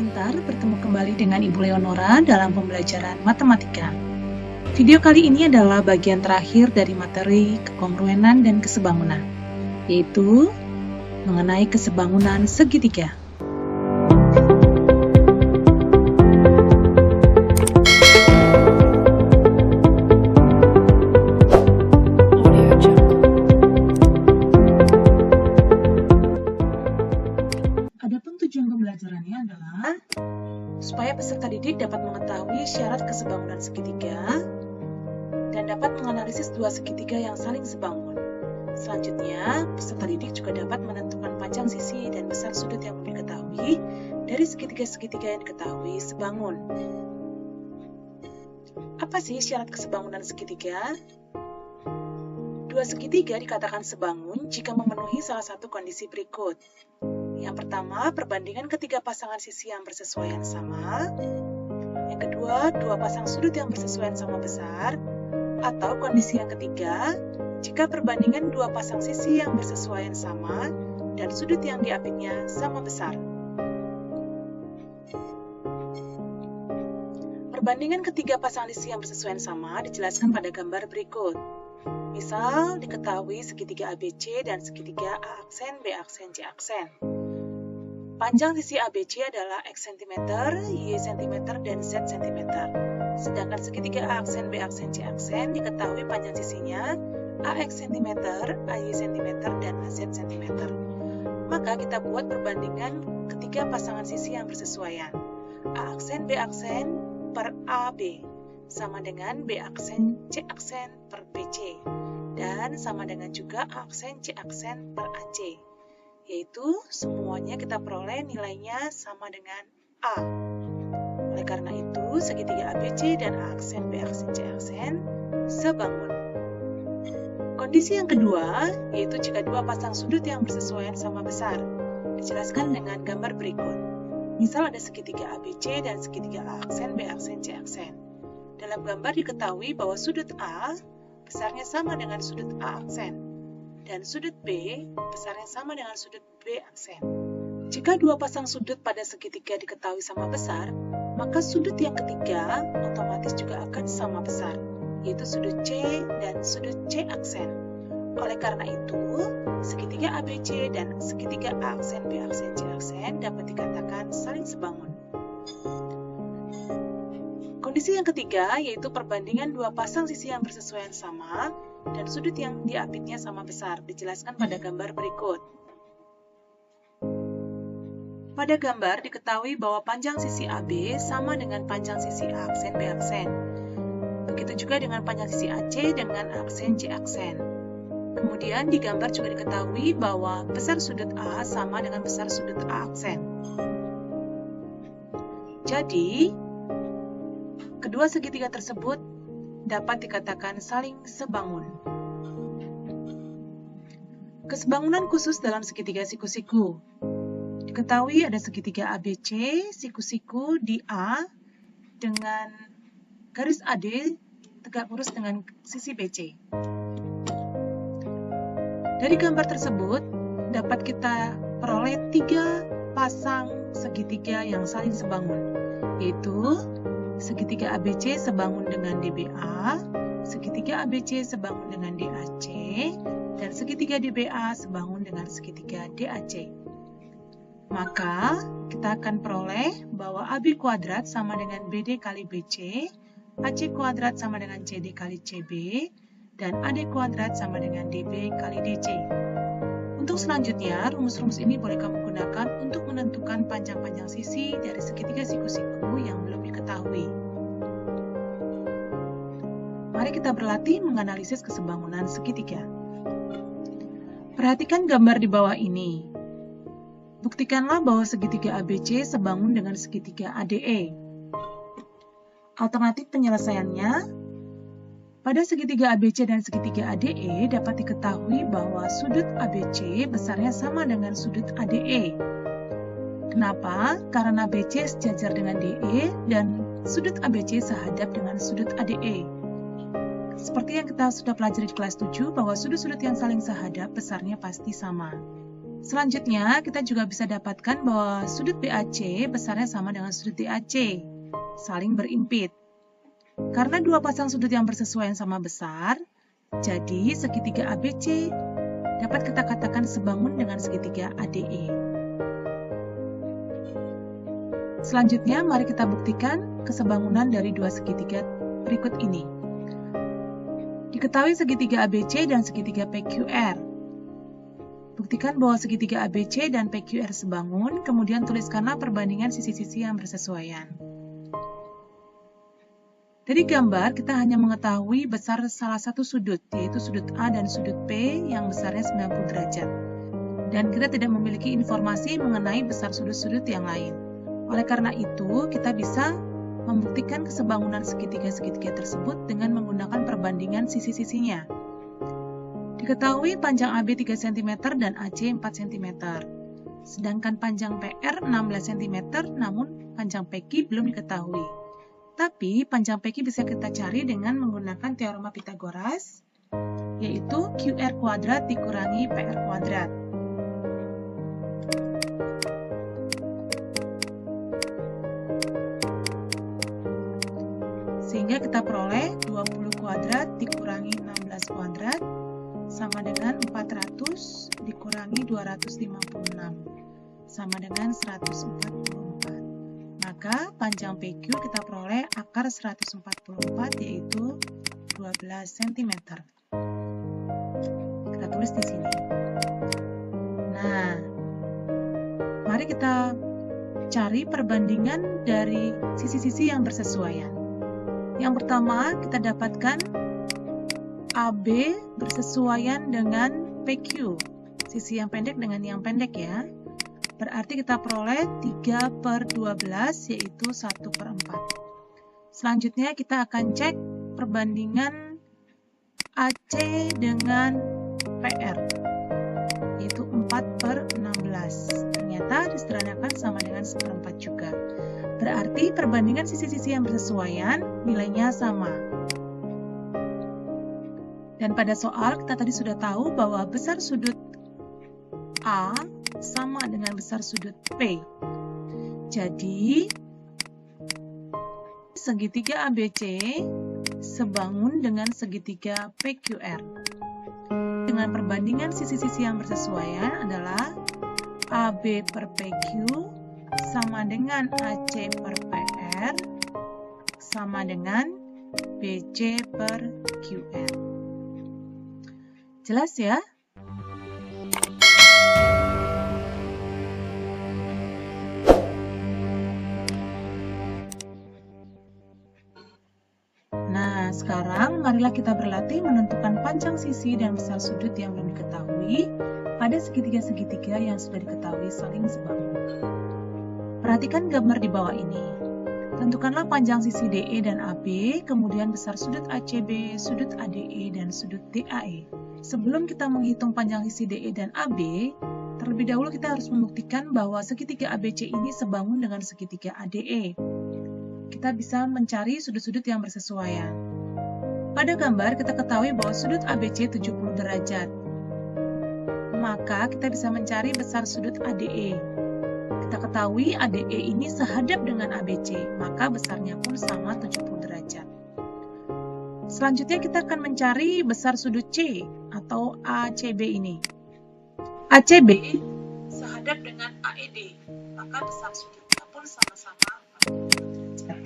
sebentar, bertemu kembali dengan Ibu Leonora dalam pembelajaran matematika. Video kali ini adalah bagian terakhir dari materi kekongruenan dan kesebangunan, yaitu mengenai kesebangunan segitiga. Adapun tujuan pembelajarannya adalah supaya peserta didik dapat mengetahui syarat kesebangunan segitiga dan dapat menganalisis dua segitiga yang saling sebangun. Selanjutnya, peserta didik juga dapat menentukan panjang sisi dan besar sudut yang diketahui dari segitiga-segitiga yang diketahui sebangun. Apa sih syarat kesebangunan segitiga? Dua segitiga dikatakan sebangun jika memenuhi salah satu kondisi berikut. Yang pertama, perbandingan ketiga pasangan sisi yang bersesuaian sama. Yang kedua, dua pasang sudut yang bersesuaian sama besar. Atau kondisi yang ketiga, jika perbandingan dua pasang sisi yang bersesuaian sama dan sudut yang diapitnya sama besar. Perbandingan ketiga pasang sisi yang bersesuaian sama dijelaskan pada gambar berikut. Misal, diketahui segitiga ABC dan segitiga A aksen, B aksen, C aksen. Panjang sisi ABC adalah X cm, Y cm, dan Z cm. Sedangkan segitiga A aksen, B aksen, C aksen diketahui panjang sisinya AX cm, AY cm, dan AZ cm. Maka kita buat perbandingan ketiga pasangan sisi yang bersesuaian. A aksen, B aksen per AB sama dengan B aksen, C aksen per BC. Dan sama dengan juga A aksen, C aksen per AC. Yaitu semuanya kita peroleh nilainya sama dengan A. Oleh karena itu, segitiga ABC dan A aksen, B aksen, C aksen sebangun. Kondisi yang kedua, yaitu jika dua pasang sudut yang bersesuaian sama besar. Dijelaskan dengan gambar berikut. Misal ada segitiga ABC dan segitiga A aksen, B aksen, C aksen. Dalam gambar diketahui bahwa sudut A besarnya sama dengan sudut A aksen. Dan sudut B besarnya sama dengan sudut B aksen. Jika dua pasang sudut pada segitiga diketahui sama besar, maka sudut yang ketiga otomatis juga akan sama besar, yaitu sudut C dan sudut C aksen. Oleh karena itu, segitiga ABC dan segitiga A aksen, B aksen, C aksen dapat dikatakan saling sebangun. Kondisi yang ketiga yaitu perbandingan dua pasang sisi yang bersesuaian sama dan sudut yang diapitnya sama besar, dijelaskan pada gambar berikut. Pada gambar diketahui bahwa panjang sisi AB sama dengan panjang sisi A aksen, B aksen. Begitu juga dengan panjang sisi AC dengan aksen, C aksen. Kemudian di gambar juga diketahui bahwa besar sudut A sama dengan besar sudut A aksen. Jadi, kedua segitiga tersebut dapat dikatakan saling sebangun. Kesebangunan khusus dalam segitiga siku-siku. Diketahui ada segitiga ABC, siku-siku di A dengan garis AD tegak lurus dengan sisi BC. Dari gambar tersebut dapat kita peroleh tiga pasang segitiga yang saling sebangun, yaitu segitiga ABC sebangun dengan DBA, segitiga ABC sebangun dengan DAC, dan segitiga DBA sebangun dengan segitiga DAC. Maka, kita akan peroleh bahwa AB kuadrat sama dengan BD kali BC, AC kuadrat sama dengan CD kali CB, dan AD kuadrat sama dengan DB kali DC. Untuk selanjutnya, rumus-rumus ini boleh kamu gunakan untuk menentukan panjang-panjang sisi dari segitiga siku-siku yang belum diketahui. Mari kita berlatih menganalisis kesebangunan segitiga. Perhatikan gambar di bawah ini. Buktikanlah bahwa segitiga ABC sebangun dengan segitiga ADE. Alternatif penyelesaiannya, pada segitiga ABC dan segitiga ADE dapat diketahui bahwa sudut ABC besarnya sama dengan sudut ADE. Kenapa? Karena BC sejajar dengan DE dan sudut ABC sehadap dengan sudut ADE. Seperti yang kita sudah pelajari di kelas 7, bahwa sudut-sudut yang saling sehadap besarnya pasti sama. Selanjutnya, kita juga bisa dapatkan bahwa sudut BAC besarnya sama dengan sudut DAC, saling berimpit. Karena dua pasang sudut yang bersesuaian sama besar, jadi segitiga ABC dapat kita katakan sebangun dengan segitiga ADE. Selanjutnya, mari kita buktikan kesebangunan dari dua segitiga berikut ini. Diketahui segitiga ABC dan segitiga PQR. Buktikan bahwa segitiga ABC dan PQR sebangun, kemudian tuliskanlah perbandingan sisi-sisi yang bersesuaian. Dari gambar, kita hanya mengetahui besar salah satu sudut, yaitu sudut A dan sudut P yang besarnya 90 derajat. Dan kita tidak memiliki informasi mengenai besar sudut-sudut yang lain. Oleh karena itu, kita bisa membuktikan kesebangunan segitiga-segitiga tersebut dengan menggunakan perbandingan sisi-sisinya. Diketahui panjang AB 3 cm dan AC 4 cm. Sedangkan panjang PR 16 cm, namun panjang PQ belum diketahui. Tapi panjang PQ bisa kita cari dengan menggunakan teorema Pythagoras, yaitu QR kuadrat dikurangi PR kuadrat. Sehingga kita peroleh 20 kuadrat dikurangi 16 kuadrat sama dengan 400 dikurangi 256 sama dengan 144. Maka panjang PQ kita peroleh akar 144 yaitu 12 cm. Kita tulis di sini. Nah, mari kita cari perbandingan dari sisi-sisi yang bersesuaian. Yang pertama, kita dapatkan AB bersesuaian dengan PQ, sisi yang pendek dengan yang pendek ya. Berarti kita peroleh 3/12 yaitu 1/4. Selanjutnya kita akan cek perbandingan AC dengan PR, yaitu 4/16. Ternyata disederhanakan sama dengan 1/4 juga. Berarti perbandingan sisi-sisi yang bersesuaian nilainya sama. Dan pada soal kita tadi sudah tahu bahwa besar sudut A sama dengan besar sudut P. Jadi, segitiga ABC sebangun dengan segitiga PQR. Dengan perbandingan sisi-sisi yang bersesuaian adalah AB per PQ sama dengan AC per PR sama dengan BC per QR. Jelas ya? Nah, sekarang marilah kita berlatih menentukan panjang sisi dan besar sudut yang belum diketahui pada segitiga-segitiga yang sudah diketahui saling sebangun. Perhatikan gambar di bawah ini. Tentukanlah panjang sisi DE dan AB, kemudian besar sudut ACB, sudut ADE, dan sudut DAE. Sebelum kita menghitung panjang sisi DE dan AB, terlebih dahulu kita harus membuktikan bahwa segitiga ABC ini sebangun dengan segitiga ADE. Kita bisa mencari sudut-sudut yang bersesuaian. Pada gambar, kita ketahui bahwa sudut ABC 70 derajat. Maka kita bisa mencari besar sudut ADE. Kita ketahui ADE ini sehadap dengan ABC, maka besarnya pun sama 70 derajat. Selanjutnya kita akan mencari besar sudut C atau ACB ini. ACB sehadap dengan AED, maka besar sudutnya pun sama-sama 40 derajat.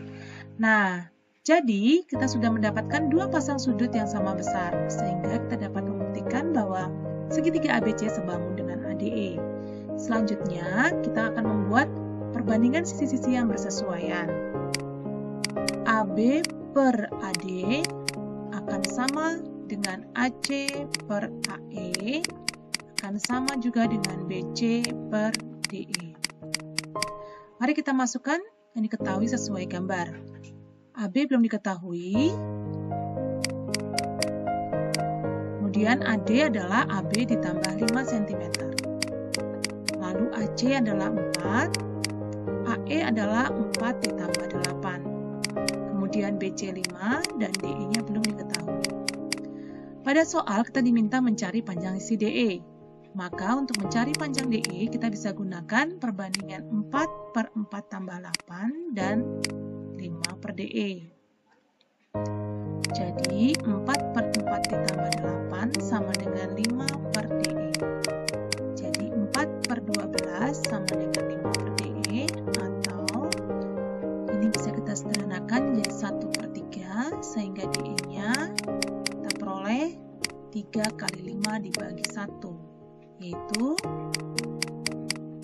Nah, jadi kita sudah mendapatkan dua pasang sudut yang sama besar, sehingga kita dapat membuktikan bahwa segitiga ABC sebangun dengan ADE. Selanjutnya, kita akan membuat perbandingan sisi-sisi yang bersesuaian. AB per AD akan sama dengan AC per AE, akan sama juga dengan BC per DE. Mari kita masukkan yang diketahui sesuai gambar. AB belum diketahui, kemudian AD adalah AB ditambah 5 cm. Lalu AC adalah 4, AE adalah 4 ditambah 8. Kemudian BC 5 dan DE-nya belum diketahui. Pada soal kita diminta mencari panjang sisi DE. Maka untuk mencari panjang DE, kita bisa gunakan perbandingan 4/4 tambah 8 dan 5 per DE. Jadi 4/4 ditambah 8 sama dengan 5 per DE. Jadi 4/12 sama dengan 5 per DE, atau ini bisa kita sederhanakan menjadi 1/3, sehingga DE-nya kita peroleh 3 kali 5 dibagi 1, yaitu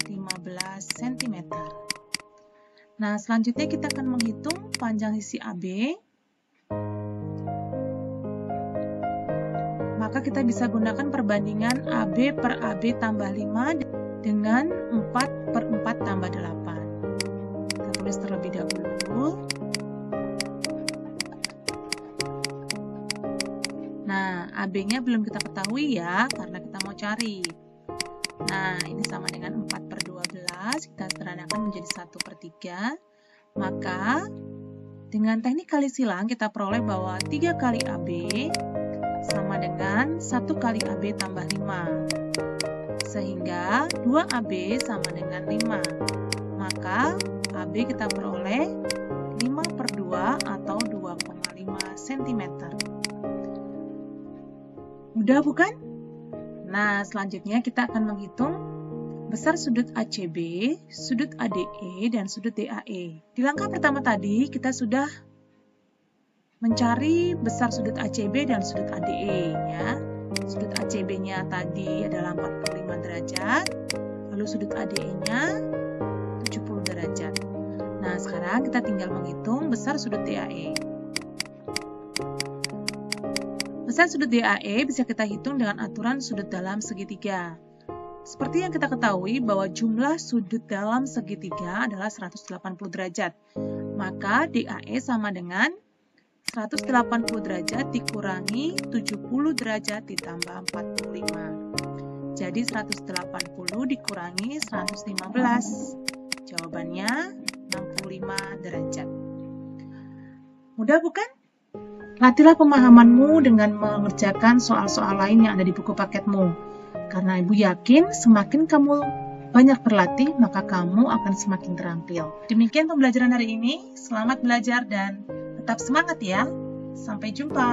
15 cm. Nah, selanjutnya kita akan menghitung panjang sisi AB. Maka kita bisa gunakan perbandingan AB per AB tambah 5 dengan 4/4 tambah 8. Kita tulis terlebih dahulu. Nah, AB-nya belum kita ketahui ya, karena kita mau cari. Nah, ini sama dengan 4/12, kita sederhanakan menjadi 1/3. Maka, dengan teknik kali silang, kita peroleh bahwa 3 kali AB sama dengan 1 kali AB tambah 5. Sehingga 2AB sama dengan 5. Maka AB kita peroleh 5/2 atau 2,5 cm. Mudah bukan? Nah, selanjutnya kita akan menghitung besar sudut ACB, sudut ADE, dan sudut DAE. Di langkah pertama tadi, kita sudah mencari besar sudut ACB dan sudut ADE ya. Sudut ACB-nya tadi adalah 45 derajat, lalu sudut ADE-nya 70 derajat. Nah, sekarang kita tinggal menghitung besar sudut DAE. Besar sudut DAE bisa kita hitung dengan aturan sudut dalam segitiga. Seperti yang kita ketahui bahwa jumlah sudut dalam segitiga adalah 180 derajat. Maka DAE sama dengan 180 derajat dikurangi 70 derajat ditambah 45. Jadi 180 dikurangi 115. Jawabannya 65 derajat. Mudah bukan? Latihlah pemahamanmu dengan mengerjakan soal-soal lain yang ada di buku paketmu. Karena Ibu yakin semakin kamu banyak berlatih, maka kamu akan semakin terampil. Demikian pembelajaran hari ini. Selamat belajar dan tetap semangat ya. Sampai jumpa.